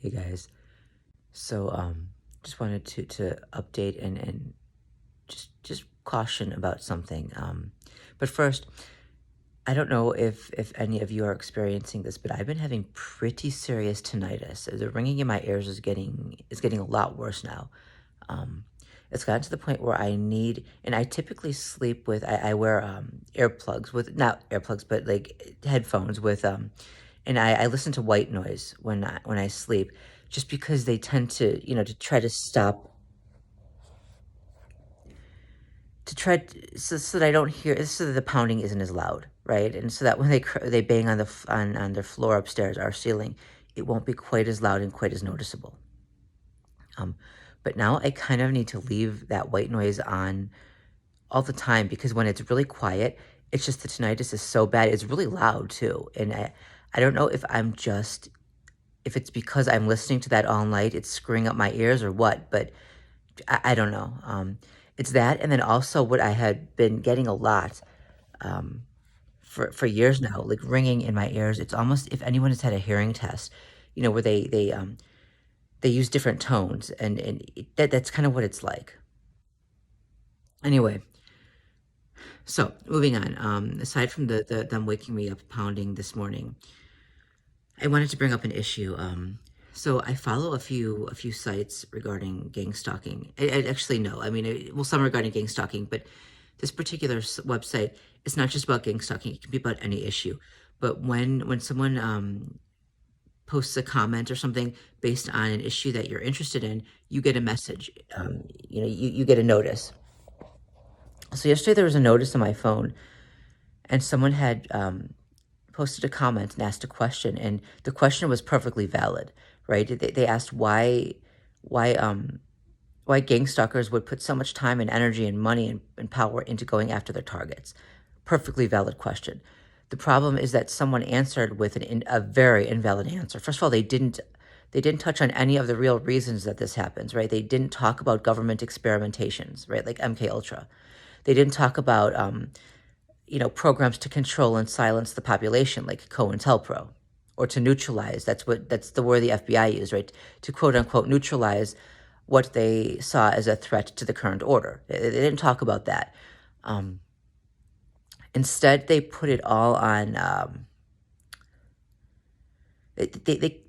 Hey guys. So just wanted to update and just caution about something. But first, I don't know if any of you are experiencing this, but I've been having pretty serious tinnitus. The ringing in my ears is getting a lot worse now. Um it's gotten to the point where I need, and I typically sleep with, I wear earplugs with, not earplugs, but like headphones with and I listen to white noise when I sleep, just because they tend to, to try to stop, so that I don't hear, so that the pounding isn't as loud, right? And so that when they bang on on their floor upstairs, our ceiling, it won't be quite as loud and quite as noticeable. Um, but now I kind of need to leave that white noise on all the time, because when it's really quiet, it's just the tinnitus is so bad. It's really loud too, and I don't know if it's because I'm listening to that all night, it's screwing up my ears or what, but I don't know. It's that, and then also what I had been getting a lot um, for years now, like ringing in my ears. It's almost, if anyone has had a hearing test, where they use different tones, and that's kind of what it's like. Anyway, so moving on. Aside from the them waking me up pounding this morning, I wanted to bring up an issue. So I follow a few sites regarding gang stalking. I actually no, I mean, well, some regarding gang stalking, but this particular website, it's not just about gang stalking. It can be about any issue. But when someone posts a comment or something based on an issue that you're interested in, you get a message. You get a notice. So yesterday there was a notice on my phone, and someone had posted a comment and asked a question, and the question was perfectly valid, right? They asked why why gang stalkers would put so much time and energy and money and power into going after their targets. Perfectly valid question. The problem is that someone answered with a very invalid answer. First of all, they didn't touch on any of the real reasons that this happens, right? They didn't talk about government experimentations, right? Like MK Ultra. They didn't talk about programs to control and silence the population, like COINTELPRO, or to neutralize. That's the word the FBI used, right? To quote unquote neutralize what they saw as a threat to the current order. They didn't talk about that. Um, Instead, they put it all on. They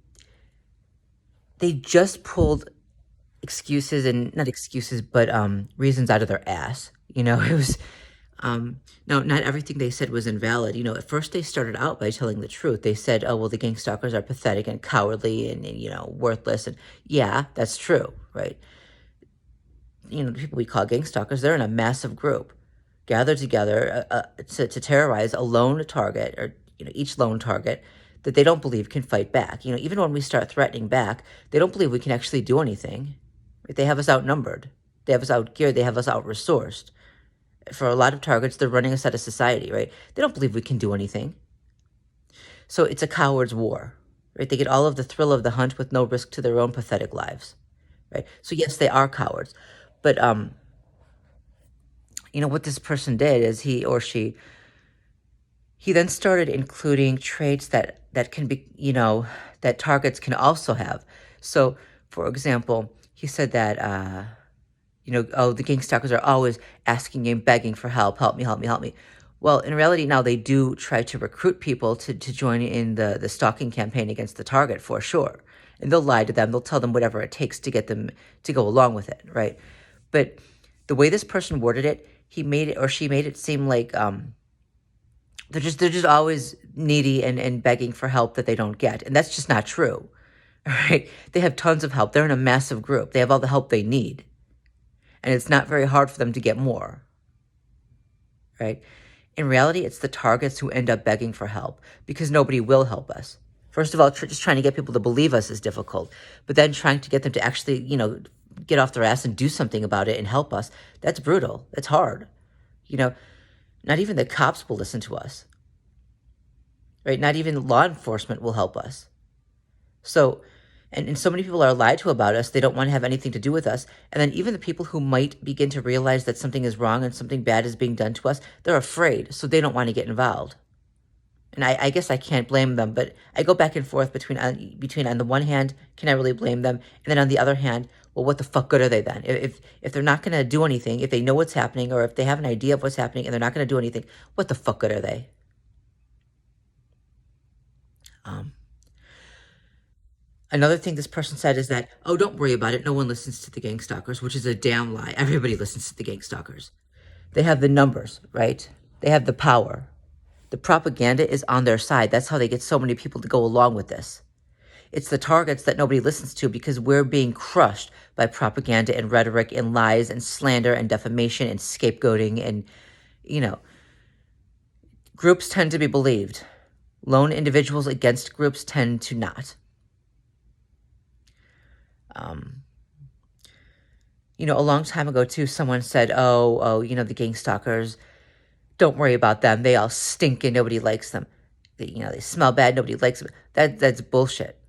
just pulled excuses, and not excuses, but reasons out of their ass. It was no, not everything they said was invalid. At first they started out by telling the truth. They said, "Oh, well, the gang stalkers are pathetic and cowardly and worthless." And yeah, that's true, right? The people we call gang stalkers, they're in a massive group, gathered together to terrorize a lone target, or each lone target that they don't believe can fight back. Even when we start threatening back, they don't believe we can actually do anything. Right? They have us outnumbered. They have us outgeared. They have us out-resourced. For a lot of targets, they're running us out of society, right? They don't believe we can do anything. So it's a coward's war, right? They get all of the thrill of the hunt with no risk to their own pathetic lives, right? So yes, they are cowards. But what this person did is he then started including traits that can be, that targets can also have. So, for example, he said that oh, the gang stalkers are always asking and begging for help me, help me, help me. Well, in reality, now they do try to recruit people to join in the stalking campaign against the target, for sure. And they'll lie to them. They'll tell them whatever it takes to get them to go along with it, right? But the way this person worded it, he made it, or she made it seem like they're just always needy and begging for help that they don't get, and that's just not true. Right? They have tons of help. They're in a massive group. They have all the help they need, and it's not very hard for them to get more. Right? In reality, it's the targets who end up begging for help, because nobody will help us. First of all, just trying to get people to believe us is difficult, but then trying to get them to actually, get off their ass and do something about it and help us, that's brutal. That's hard. You know, Not even the cops will listen to us, right? Not even law enforcement will help us. So, and so many people are lied to about us. They don't want to have anything to do with us. And then even the people who might begin to realize that something is wrong and something bad is being done to us, they're afraid. So they don't want to get involved. And I guess I can't blame them, but I go back and forth between on the one hand, can I really blame them? And then on the other hand, well, what the fuck good are they then? If they're not gonna do anything, if they know what's happening, or if they have an idea of what's happening and they're not gonna do anything, what the fuck good are they? Um, Another thing this person said is that, oh, don't worry about it. No one listens to the gang stalkers, which is a damn lie. Everybody listens to the gang stalkers. They have the numbers, right? They have the power. The propaganda is on their side. That's how they get so many people to go along with this. It's the targets that nobody listens to because we're being crushed by propaganda and rhetoric and lies and slander and defamation and scapegoating. And, you know, groups tend to be believed. Lone individuals against groups tend to not. A long time ago, too, someone said, oh, the gang stalkers, don't worry about them. They all stink and nobody likes them. They smell bad. Nobody likes them. That's bullshit.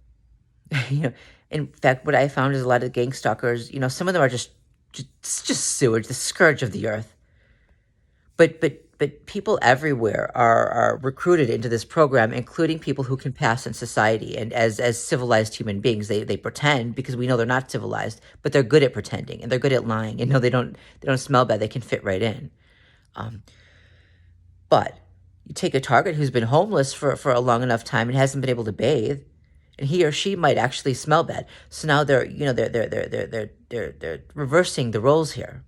In fact, what I found is a lot of gang stalkers, some of them are just sewage, the scourge of the earth. But people everywhere are recruited into this program, including people who can pass in society and as civilized human beings. They pretend because we know they're not civilized, but they're good at pretending and they're good at lying. And no, they don't smell bad. They can fit right in. But you take a target who's been homeless for a long enough time and hasn't been able to bathe, and he or she might actually smell bad. So now they're reversing the roles here.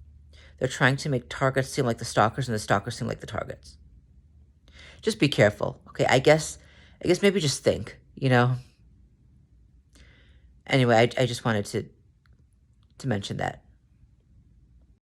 They're trying to make targets seem like the stalkers and the stalkers seem like the targets. Just be careful, okay? I guess maybe just think, Anyway, I just wanted to mention that.